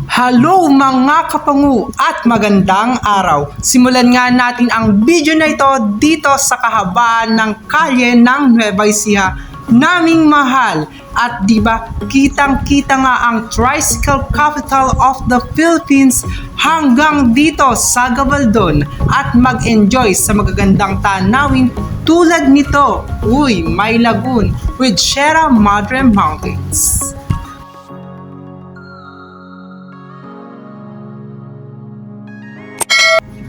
Hello mga kapangu at magandang araw. Simulan nga natin ang video na ito dito sa kahabaan ng kalye ng Nueva Ecija naming mahal. At diba, kitang-kita nga ang tricycle capital of the Philippines hanggang dito sa Gabaldon at mag-enjoy sa magagandang tanawin tulad nito. Uy, may lagoon with Sierra Madre Mountains.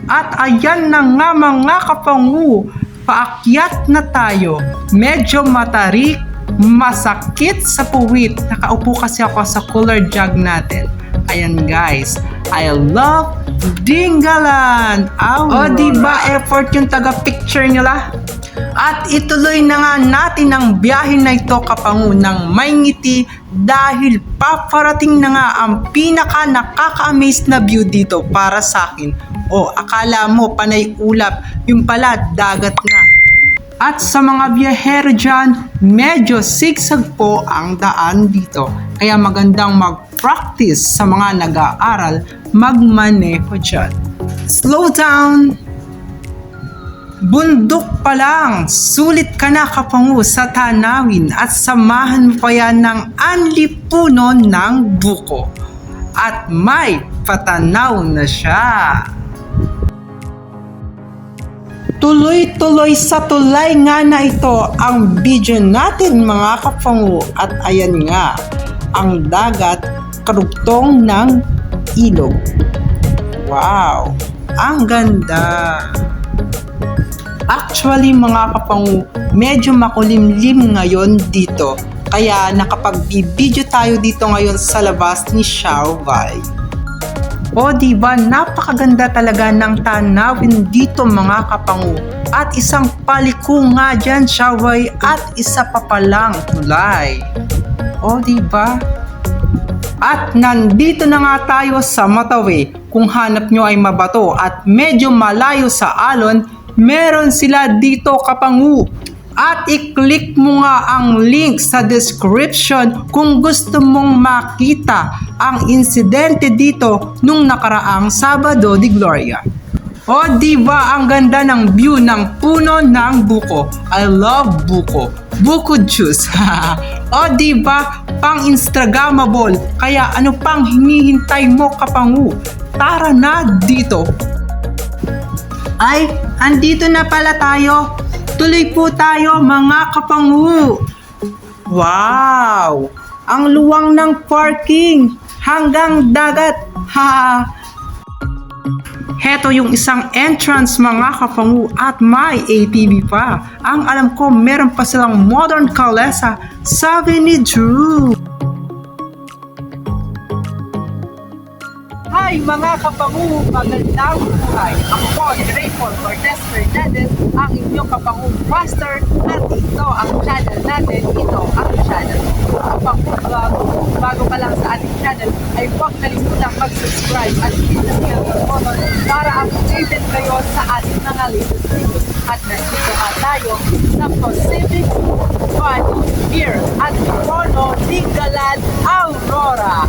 At ayan na nga mga kapangu, paakyat na tayo. Medyo matarik, masakit sa puwit. Nakaupo kasi ako sa cooler jug natin. Ayan guys, I love Dingalan. O diba effort yung taga-picture nila? At ituloy na nga natin ang biyahe na ito kapangu ng may ngiti dahil paparating na nga ang pinaka nakaka-amaze na view dito para sa akin. O akala mo panay ulap, yung pala dagat na. At sa mga biyahero dyan, medyo sigsag po ang daan dito. Kaya magandang mag-practice sa mga nag-aaral magmaneho dyan. Slow down! Bundok pa lang, sulit ka na kapangu sa tanawin at samahan mo pa yan ng anli puno ng buko. At may patanaw na siya. Tuloy-tuloy sa tulay nga na ito ang video natin mga kapangu at ayan nga ang dagat karugtong ng ilog. Wow! Ang ganda! Actually mga kapangu, medyo makulimlim ngayon dito kaya nakapag-video tayo dito ngayon sa labas ni Siao Valley. O diba, napakaganda talaga ng tanawin dito mga kapangu. At isang paliko nga dyan, Siaway, at isa pa palang tulay. O diba? At nandito na nga tayo sa Matawi. Kung hanap nyo ay mabato at medyo malayo sa alon, meron sila dito kapangu. At i-click mo nga ang link sa description kung gusto mong makita ang insidente dito nung nakaraang Sabado de Gloria. O diba ang ganda ng view ng puno ng buko. I love buko. Buko juice. O diba pang Instagrammable. Kaya ano pang hinihintay mo kapangu? Tara na dito. Ay, andito na pala tayo. Tuloy po tayo mga kapangu. Wow! Ang luwang ng parking hanggang dagat. Ha! Heto yung isang entrance mga kapangu at may ATV pa. Ang alam ko meron pa silang modern kalesa, sabi ni Drew. Hi mga kapangu, magandang buhay. Ako po, Raymond Cortez Fernandez, ang inyong kapangu master at ito ang channel natin, ito ang channel Kapangu Vlog. Bago pa lang sa ating channel ay huwag kalimutan mag-subscribe at hit ang button para updated kayo sa ating mga latest videos. At nandito nga tayo sa Pacific Valley here at Tono, Dingalan, Aurora.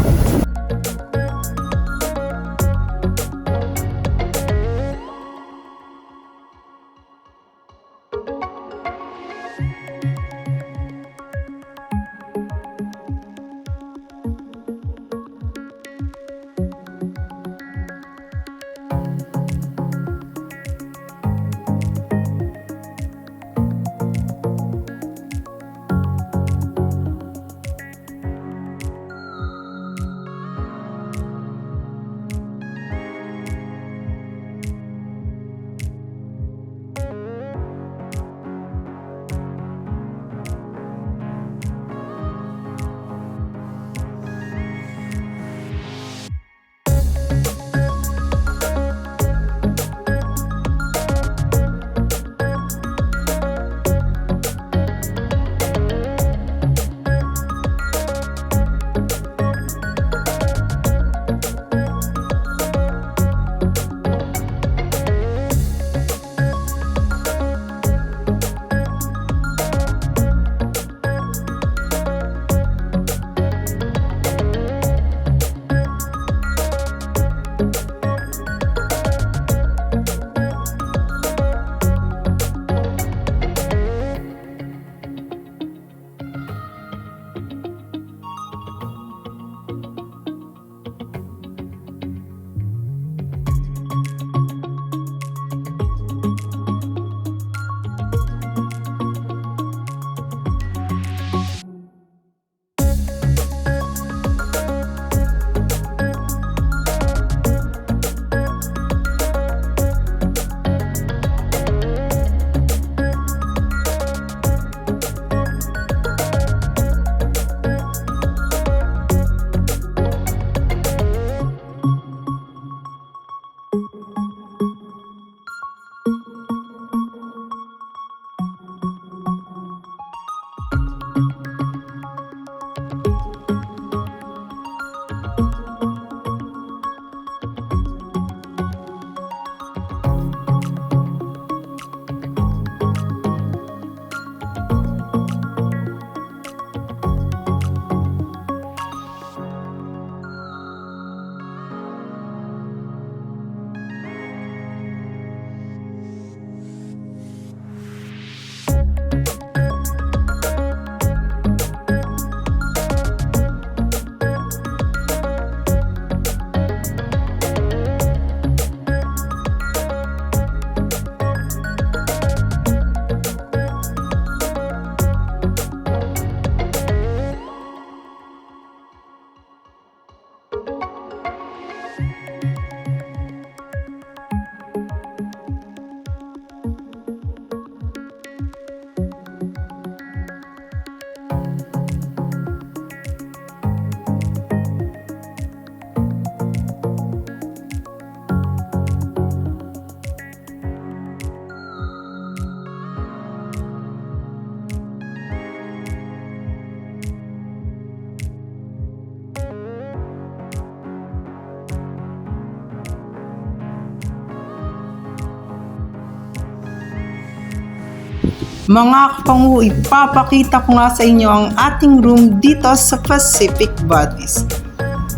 Mga kapangu, ipapakita ko nga sa inyo ang ating room dito sa Pacific Buddies.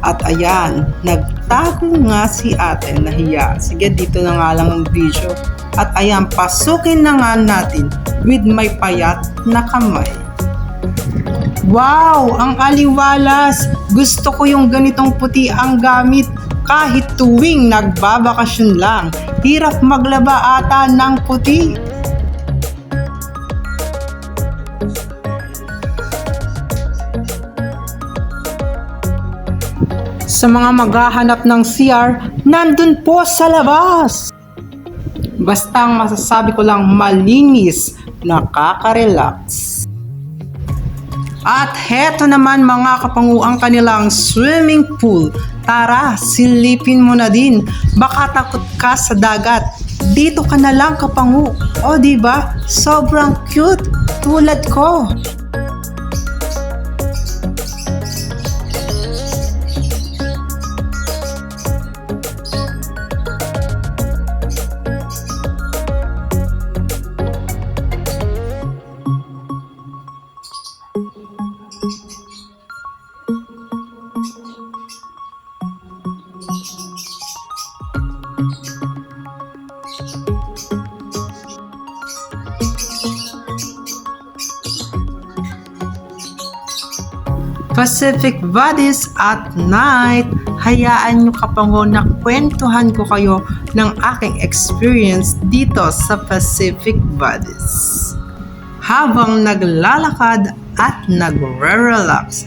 At ayan, nagtago nga si ate, nahiya. Sige, dito na nga lang ang video. At ayan, pasukin na nga natin with my payat na kamay. Wow, ang aliwalas! Gusto ko yung ganitong puti ang gamit kahit tuwing nagbabakasyon lang. Hirap maglaba ata ng puti. Sa mga maghahanap ng CR, nandun po sa labas. Basta ang masasabi ko lang, malinis, nakaka-relax. At heto naman mga kapangu ang kanilang swimming pool. Tara, silipin mo na din. Baka takot ka sa dagat. Dito ka na lang kapangu. O diba? Sobrang cute. Tulad ko. Pacific Buddies at night. Hayaan nyo kapango na kwentuhan ko kayo ng aking experience dito sa Pacific Buddies. Habang naglalakad at nagre-relax.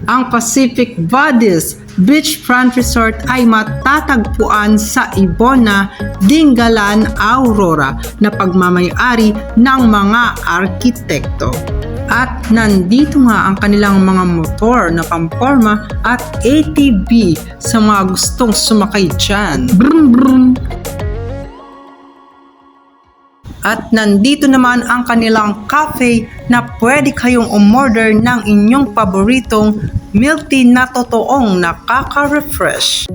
Ang Pacific Buddies Beachfront Resort ay matatagpuan sa Ibona, Dingalan, Aurora na pagmamay-ari ng mga arkitekto. At nandito nga ang kanilang mga motor na pamporma at ATV sa mga gustong sumakay dyan. Brum, brum. At nandito naman ang kanilang cafe na pwede kayong umorder ng inyong paboritong milk tea na totoong nakaka-refresh.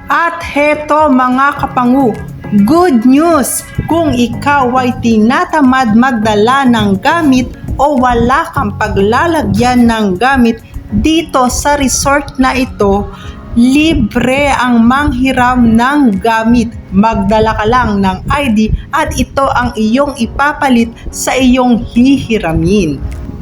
At heto mga kapangu, good news! Kung ikaw ay tinatamad magdala ng gamit o wala kang paglalagyan ng gamit dito sa resort na ito, libre ang manghiram ng gamit. Magdala ka lang ng ID at ito ang iyong ipapalit sa iyong hihiramin.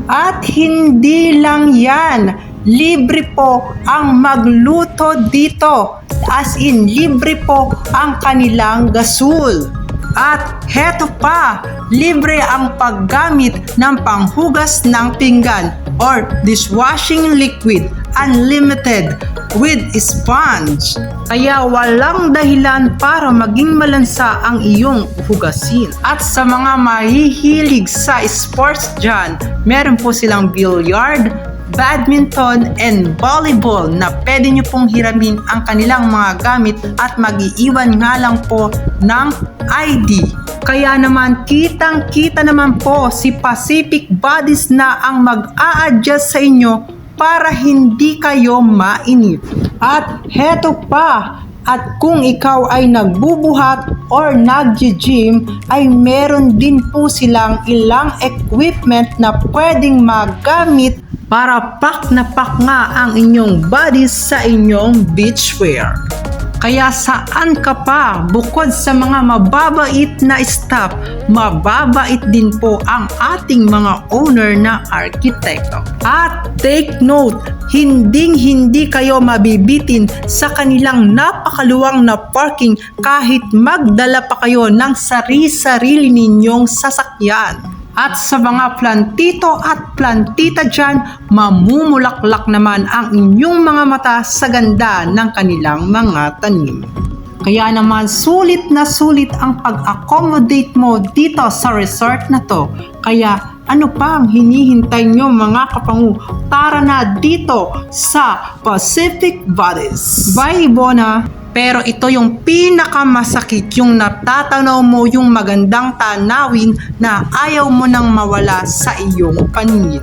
At hindi lang yan, libre po ang magluto dito. As in, libre po ang kanilang gasol. At heto pa, libre ang paggamit ng panghugas ng pinggan or dishwashing liquid, unlimited with sponge. Kaya walang dahilan para maging malansa ang iyong hugasin. At sa mga mahihilig sa sports dyan, meron po silang billiard, badminton, and volleyball na pwede nyo pong hiramin ang kanilang mga gamit at mag-iiwan nga lang po ng ID. Kaya naman kitang-kita naman po si Pacific Buddies na ang mag-a-adjust sa inyo para hindi kayo mainip. At heto pa, at kung ikaw ay nagbubuhat or nag-gym, ay meron din po silang ilang equipment na pwedeng magamit para pak na pak nga ang inyong bodies sa inyong beachwear. Kaya saan ka pa, bukod sa mga mababait na staff, mababait din po ang ating mga owner na arkitekto. At take note, hindi kayo mabibitin sa kanilang napakaluwang na parking kahit magdala pa kayo ng sarili ninyong sasakyan. At sa mga plantito at plantita dyan, mamumulaklak naman ang inyong mga mata sa ganda ng kanilang mga tanim. Kaya naman sulit na sulit ang pag-accommodate mo dito sa resort na to. Kaya ano pa ang hinihintay nyo mga kapangu? Tara na dito sa Pacific Buddies. Bye Ibona! Pero ito yung pinakamasakit, yung natatanaw mo yung magandang tanawin na ayaw mo nang mawala sa iyong paningin.